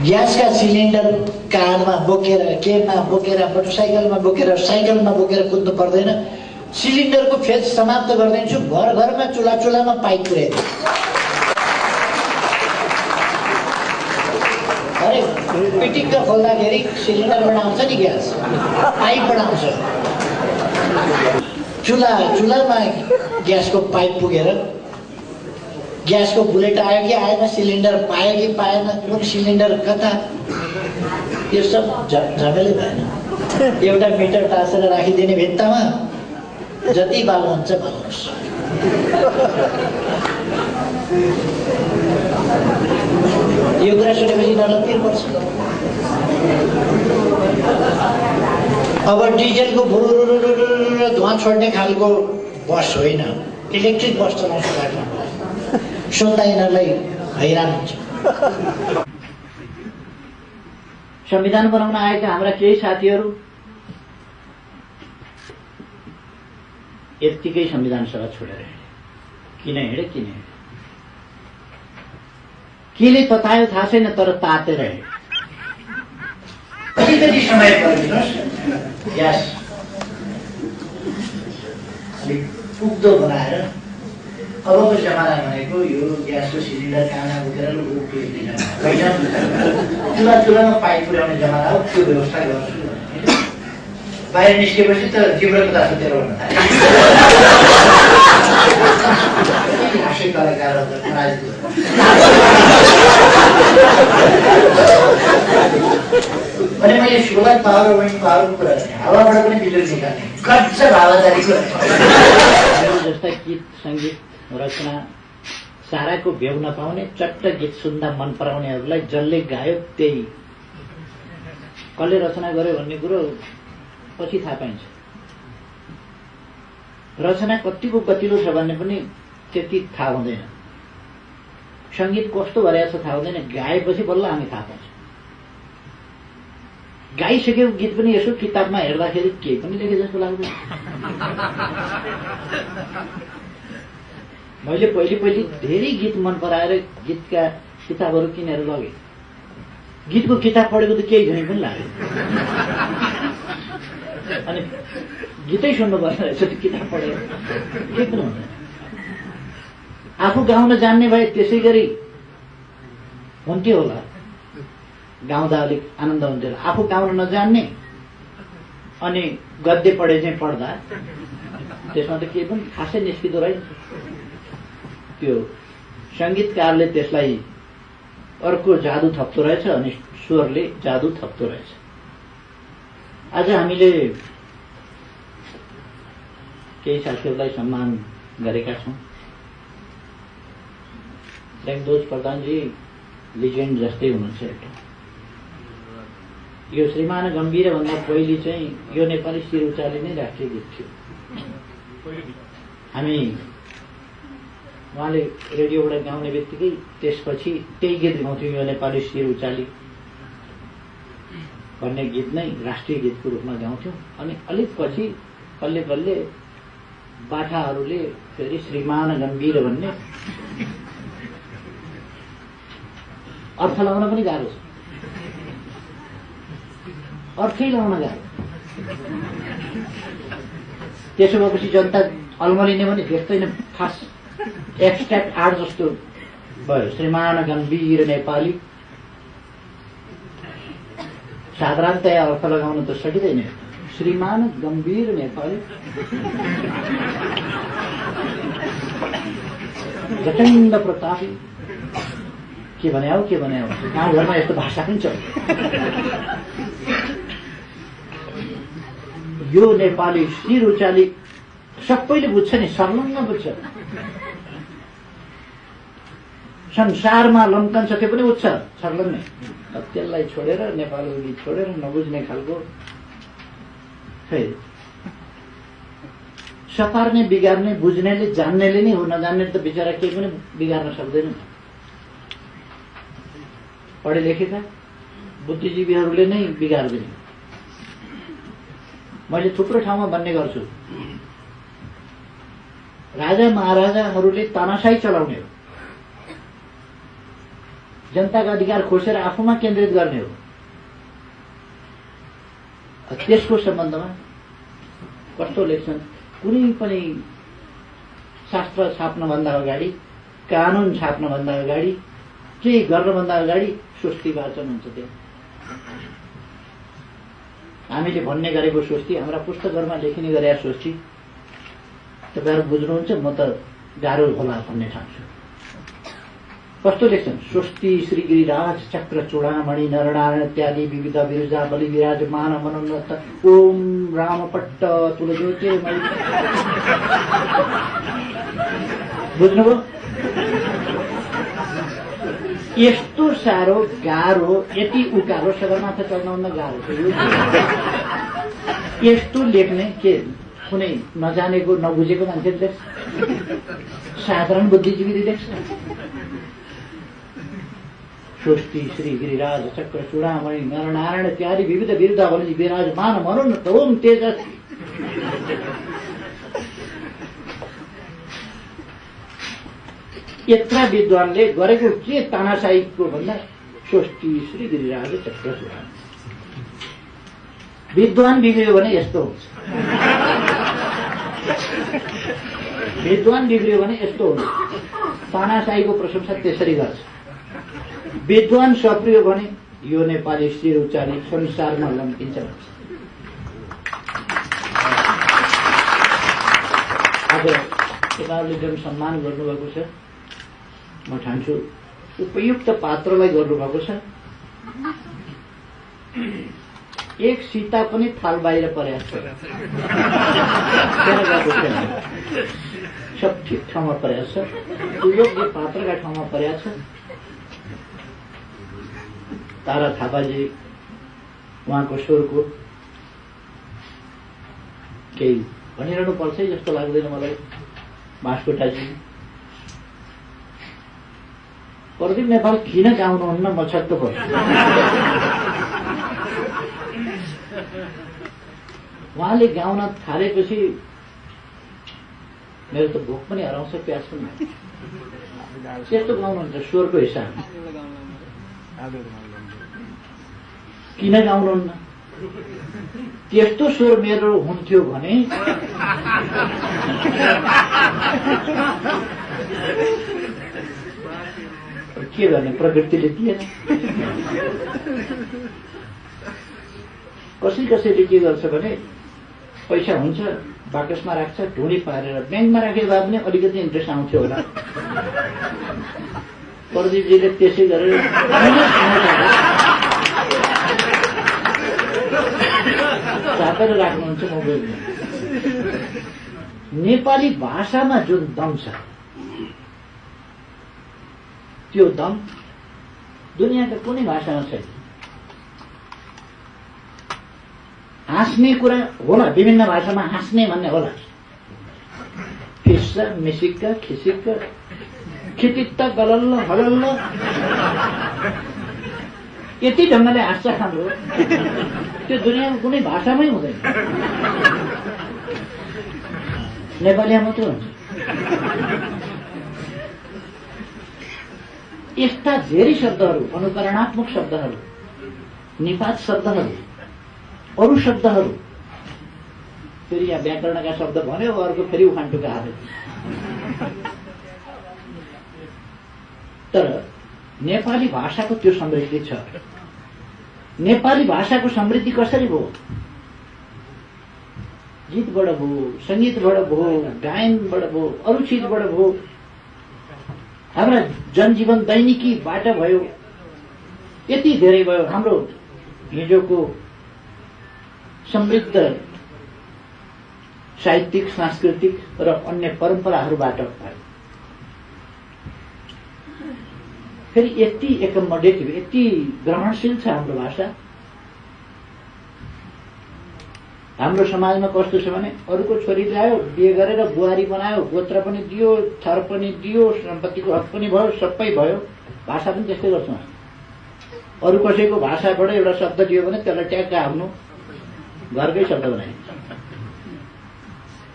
ग्यासका cylinder काँधमा बोकेर, केमा बोकेर, मोटरसाइकलमा बोकेर, साइकलमा बोकेर कुद्नु पर्दैन। सिलिन्डरको फेज समाप्त गरिदिन्छु, घर घरमा चुला चुलामा पाइप पुर्याइदिन्छु। अरे पिटिक्क खोल्दाखेरि सिलिन्डरबाट आउँछ नि ग्यास, पाइपबाट आउँछ। चुलामा ग्यासको पाइप पुगेर ग्यासको बुलेट आयो कि आएन, सिलिन्डर पायो कि पाएन, कुन सिलिन्डर कता, यो सब झमेलै भएन। एउटा मिटर टाँसेर राखिदिने भित्तामा, जति बाल्नु हुन्छ बाल्नुहोस्। यो कुरा सुनेपछि नलतिर पर्छ। अब डिजेलको भुरुरुरुरु धुवा छोड्ने खालको बस होइन, इलेक्ट्रिक बस चलाउँछ काठमाडौँ। सुन्दा यिनीहरूलाई हैरान हुन्छ। संविधान बनाउन आएका हाम्रा केही साथीहरू यत्तिकै संविधान सभा छोडेर हिँडे। किन हिँडे? केले ततायो थाहा छैन, तर तातेर हिँडे। कति समय पर्दिनुहोस् ग्यास अलिक पुग्दो बनाएर। अबको जमाना भनेको यो ग्यासको सिलिन्डर काँडा बोकेर पुग्दैन, चुलामा पाइप पुर्याउने जमाना हो। त्यो व्यवस्था गर्छु। बाहिर निस्केपछि त जिब्रोको दासो तेरो हुन थाल्यो। हाँस्ने कलाकारहरू भने मैले सोलर पावर विन्ड पावरको कुरा गरेँ। हावाबाट पनि बिजुली निकाल्ने गजब हावादारीको जस्ता गीत सङ्गीत रचना साराको भ्याउ नपाउने, चट्ट गीत सुन्दा मन पराउनेहरूलाई जसले गायो त्यही कसले रचना गर्यो भन्ने कुरो पछि थाहा पाइन्छ। रचना कतिको गतिलो छ भन्ने पनि त्यति थाहा हुँदैन। सङ्गीत कस्तो भइरहेछ थाहा हुँदैन, गाएपछि बल्ल हामी थाहा पाउँछ। गाइसकेको गीत पनि यसो किताबमा हेर्दाखेरि केही पनि लेखे जस्तो लाग्दैन। मैले पहिले धेरै गीत मन पराएर गीतका किताबहरू किनेर लगेँ। गीतको किताब पढेको त केही झनै पनि लाग्यो। अनि गीतै सुन्नु पर्ने रहेछ त्यो किताब पढेर, केही पनि हुँदैन। आफू गाउन जान्ने भए त्यसै गरी हुन्थ्यो होला, गाउँदा अलिक आनन्द हुन्थ्यो। आफू गाउन नजान्ने अनि गद्य पढे चाहिँ पढ्दा त्यसमा त केही पनि खासै निस्किँदो रहेछ। त्यो सङ्गीतकारले त्यसलाई अर्को जादु थप्दो रहेछ अनि स्वरले जादु थप्दो रहेछ। आज हामीले केही साथीहरूलाई सम्मान गरेका छौँ। लेखदोज प्रधानजी लिजेन्ड जस्तै हुनुहुन्छ एउटा। यो श्रीमान गम्भीर भन्दा पहिले चाहिँ यो नेपाली शिर उचाली नै राष्ट्रिय गीत थियो। हामी उहाँले रेडियोबाट गाउने बित्तिकै त्यसपछि त्यही गीत गाउँथ्यौँ, यो नेपाली शिर उचाली भन्ने गीत नै राष्ट्रिय गीतको रूपमा गाउँथ्यौँ। अनि अलिक पछि बल्ले बल्ले बाठाहरूले फेरि श्रीमान गम्भीर भन्ने अर्थ लगाउन पनि गाह्रो छ, अर्थै लगाउन गाह्रो। त्यसो भएपछि जनता अल्मलिने पनि देख्दैन, खास एक्सट्र्याक्ट आर्ट जस्तो भयो। श्रीमान गम्भीर नेपाली साधारणतया अर्थ लगाउन त सकिँदैन। श्रीमान गम्भीर नेपाली जटङ्ग प्रतापी के भने हो गाउँघरमा यस्तो भाषा पनि छ। यो नेपाली शिर उचाली सबैले बुझ्छ नि, संलग्न बुझ्छ। संसारमा लम्कन छ त्यो पनि बुझ्छ संलग्नै। त्यसलाई छोडेर नेपाली गीत छोडेर नबुझ्ने खालको फेरि सपार्ने बिगार्ने बुझ्नेले जान्नेले नै हो, नजान्ने त बिचरा केही पनि बिगार्न सक्दैन। पढे लेखेका बुद्धिजीवीहरूले नै बिगार्दैन। मैले थुप्रो ठाउँमा भन्ने गर्छु, राजा महाराजाहरूले तानाशाही चलाउने हो, जनताका अधिकार खोसेर आफूमा केन्द्रित गर्ने हो। त्यसको सम्बन्धमा कस्तो लेख्छन्, कुनै पनि शास्त्र छाप्नभन्दा अगाडि, कानुन छाप्नभन्दा अगाडि, केही गर्नभन्दा अगाडि स्वस्ति वाचन हुन्छ। त्यहाँ हामीले भन्ने गरेको स्वस्ति, हाम्रा पुस्तकहरूमा लेखिने गरेका स्वस्ति तपाईँहरू बुझ्नुहुन्छ, म त गाह्रो होला भन्ने ठान्छु। कस्तो लेख्छन्, स्वस्ति श्री गिरिराज चक्र चूडामणि नरनारायण इत्यादि विविध विरुजा बलि विराजमान मनोन्नत ओम रामपट्ट तुलजोचे। बुझ्नुभयो? यस्तो साह्रो गाह्रो, यति उकालो सगरमाथा चढ्नुभन्दा गाह्रो छ। यस्तो लेख्ने के कुनै नजानेको नबुझेको मान्छेले लेख्छ? साधारण बुद्धिजीवीले लेख्छ? स्वस्ति श्री गिरिराज चक्र चूडामणि नरनारायण इत्यादि विविध विरुद्धावली विराजमान मनोन्नत ओम तेजस्वी। यत्रा विद्वानले गरेको के तानाशाहीको भन्दा स्वस्ति श्री गिरिराज चक्र चूडामणि। विद्वान बिग्रियो भने यस्तो हुन्छ, विद्वान बिग्रियो भने यस्तो हुन्छ। तानाशाहीको प्रशंसा त्यसरी गर्छ। विद्वान सप्रियो भने यो नेपाली शिर उचारी संसारमा लम्किन्छ भन्छ। आज तपाईँहरूले जुन सम्मान गर्नुभएको छ, म ठान्छु उपयुक्त पात्रलाई गर्नुभएको छ। एक सीता पनि थाल बाहिर परेको छ, सब ठिक ठाउँमा परेको छ, योग्य पात्रका ठाउँमा परेको छ। तारा थापाजी, उहाँको स्वरको केही भनिरहनु पर्छ जस्तो लाग्दैन मलाई। बाँसकोटाजी, प्रदीप नेपाल किन गाउनुहुन्न, म छक्क पर्छु। उहाँले गाउन थालेपछि मेरो त भोक पनि हराउँछ, प्यास पनि। त्यस्तो गाउनुहुन्छ स्वरको हिसाबले, किन गाउनुहुन्न? त्यस्तो स्वर मेरो हुन्थ्यो भने के गर्ने, प्रकृतिले दिएन। कसैले के गर्छ भने पैसा हुन्छ बाकसमा राख्छ, ढुँडी पारेर ब्याङ्कमा राखे भए पनि अलिकति इन्ट्रेस्ट आउँथ्यो होला। प्रदीपजीले त्यसै गरेर चापेर राख्नुहुन्छ मोबाइलमा। नेपाली भाषामा जुन दम छ, त्यो दम दुनियाँका कुनै भाषामा छैन। हाँस्ने कुरा होला, विभिन्न भाषामा हाँस्ने भन्ने होला, फिस्स मिसिक्क खिसिक्क खितित्त गलल्ल हलल्ल, यति ढङ्गले हाँस्छ हाम्रो, त्यो दुनियाँको कुनै भाषामै हुँदैन, नेपालीमा मात्र हुन्छ। यस्ता धेरै शब्दहरू, अनुकरणात्मक शब्दहरू, निपात शब्दहरू, अरू शब्दहरू, फेरि यहाँ व्याकरणका शब्द भन्यो, अर्को फेरि उखानटुका हाल्यो। तर नेपाली भाषाको त्यो समृद्धि छ। नेपाली भाषाको समृद्धि कसरी भयो? गीतबाट भयो, सङ्गीतबाट भयो, गायनबाट भयो, अरू चिजबाट भयो, हाम्रा जनजीवन दैनिकीबाट भयो, यति धेरै भयो। हाम्रो हिजोको समृद्ध साहित्यिक, सांस्कृतिक र अन्य परम्पराहरूबाट भयो। फेरि यति एकोमोडेटिभ, यति ग्रहणशील छ हाम्रो भाषा। हाम्रो समाजमा कस्तो छ भने अरूको छोरी ल्यायो, बिहे गरेर बुहारी बनायो, गोत्र पनि दियो, थर पनि दियो, सम्पत्तिको हक पनि भयो, सबै भयो। भाषा पनि त्यस्तै गर्छौँ। अरू कसैको भाषाबाट एउटा शब्द दियो भने त्यसलाई ट्याक्क आफ्नो घरकै शब्द बनाइन्छ।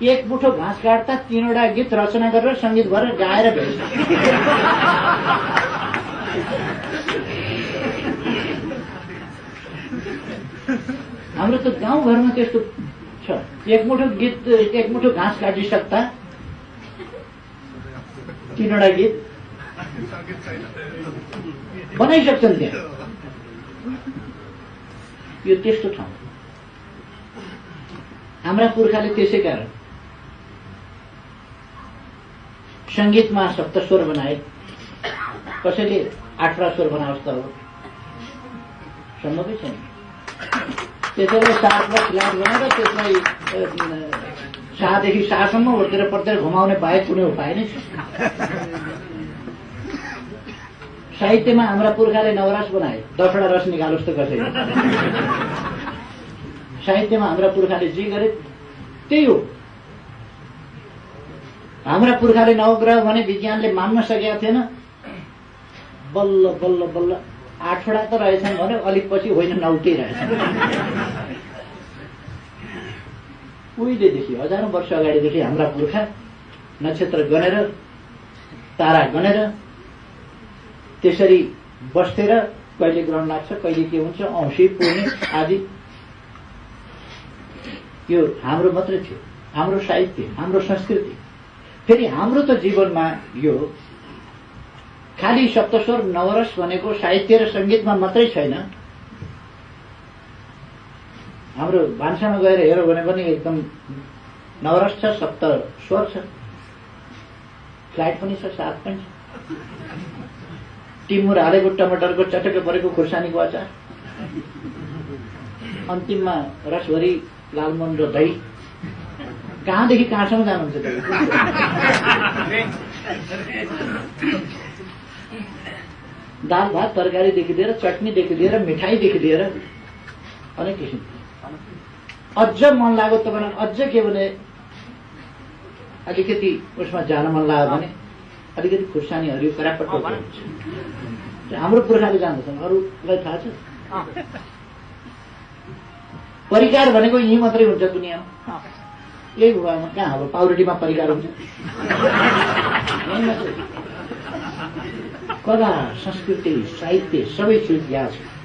एक मुठो घाँस काट्दा 3वटा गीत रचना गरेर सङ्गीत गरेर गाएर भेट्छ। हाम्रो त गाउँघरमा त्यस्तो छ। एक मुठो गीत, एक मुठो घाँस काटिसक्दा 3वटा गीत बनाइसक्छन् त्यहाँ। यो त्यस्तो ठाउँ। हाम्रा पुर्खाले त्यसै कारण संगीतमा सप्तस्वर बनाए। कसैले 8वटा स्वर बनाओस् त हो, सम्भवै छैन। त्यसैलाई 7वटा फ्ल्याट बनाएर त्यसलाई सादेखि सासम्म ओर्तेर पर्तेर घुमाउने बाहेक कुनै उपाय नै छैन। साहित्यमा हाम्रा पुर्खाले 9 रस बनाए, 10वटा रस निकालोस् त कसैले। साहित्यमा हाम्रा पुर्खाले जे गरे त्यही हो। हाम्रा पुर्खाले नवग्रह भने विज्ञानले मान्न सकेका थिएन। बल्ल बल्ल बल्ल 8वटा त रहेछन् भने अलिक पछि होइन 9टै रहेछन्। उहिलेदेखि हजारौं वर्ष अगाडिदेखि हाम्रा पुर्खा नक्षत्र गनेर, तारा गनेर त्यसरी बस्थेर कहिले ग्रहण लाग्छ, कहिले के हुन्छ, औँसी पूर्णे आदि। यो हाम्रो मात्रै थियो, हाम्रो साहित्य, हाम्रो संस्कृति। फेरि हाम्रो त जीवनमा यो खाली सप्तस्वर नवरस भनेको साहित्य र संगीतमा मात्रै छैन। हाम्रो भान्सामा गएर हेरौँ भने पनि एकदम नवरस छ, सप्तस्वर छ, फ्ल्याट पनि छ, 7 पनि छ। टिमुर हालेको टमाटरको चटक्क परेको खुर्सानीको अचार, अन्तिममा रसभरी लालमोहन र दही। कहाँदेखि कहाँसम्म जानुहुन्छ तपाईँ? दाल भात तरकारीदेखि लिएर, चटनीदेखि लिएर, मिठाईदेखि लिएर अनेक किसिम। अझ मन लाग्यो तपाईँलाई, अझ के भने अलिकति उसमा जान मन लाग्यो भने अलिकति खुर्सानी हरियो करापट्ट हुन्छ। हाम्रो पुर्खाले जान्दछन्, अरूलाई थाहा छ। परिकार भनेको यहीँ मात्रै हुन्छ दुनियाँमा। यही भुवामा कहाँ अब पाउरोटीमा परिकार हुन्छ? कला, संस्कृति, साहित्य सबै चिज याद छ।